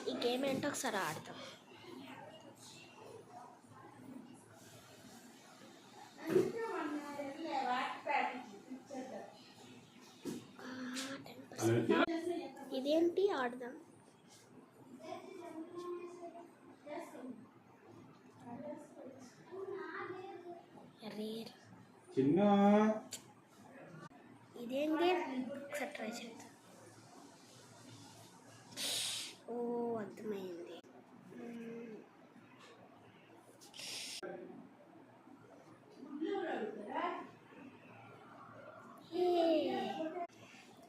ఈ గేమ్ ఏంటో ఒకసారి ఆడతాం. ఇదేంటి ఆడదాం. ఇదేం గేమ్ ఒకసారి ట్రై చేద్దాం. ఓ అర్థమైంది.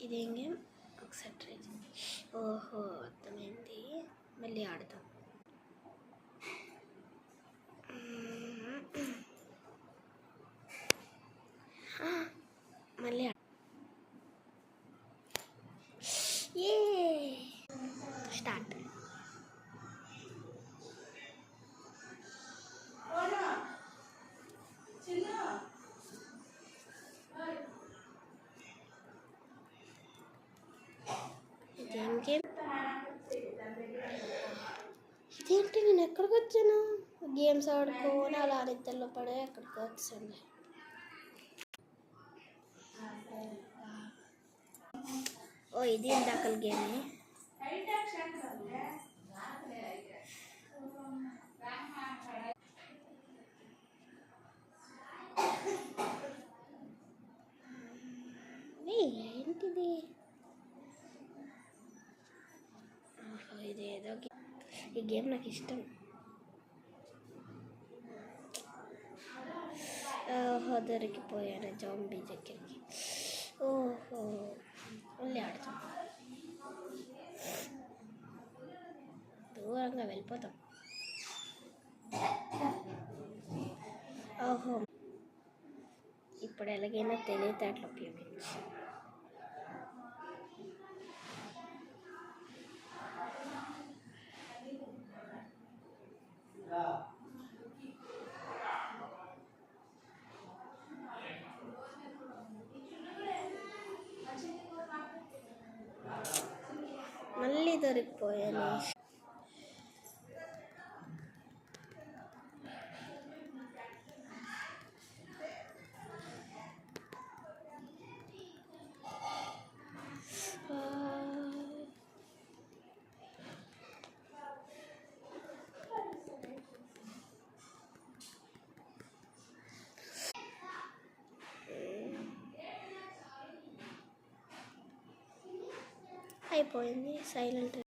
ఇదేం గేమ్ ఒకసారి ట్రై చేద్దాం. ఓహో అర్థమైంది. మళ్ళీ ఆడదాం. మళ్ళీ స్టార్ట్. ఇదేంటి, నేను ఎక్కడికి వచ్చాను? గేమ్స్ ఆడుకోని అలా నిద్రలో పడే ఎక్కడికి వచ్చాను. ఓ ఇది ఇందాకల గేమే. ఏంటిది? ఇదేదో ఈ గేమ్ నాకు ఇష్టం. ఓహో దొరికిపోయాను జాంబీ దగ్గరికి. ఓహో మళ్ళీ ఆడతాం. దూరంగా వెళ్ళిపోతాం. ఓహో ఇప్పుడు ఎలాగైనా తెలివితేటలు ఉపయోగించి మళ్ళీ దొరికిపోయాను. అయిపోయింది. సైలెంట్.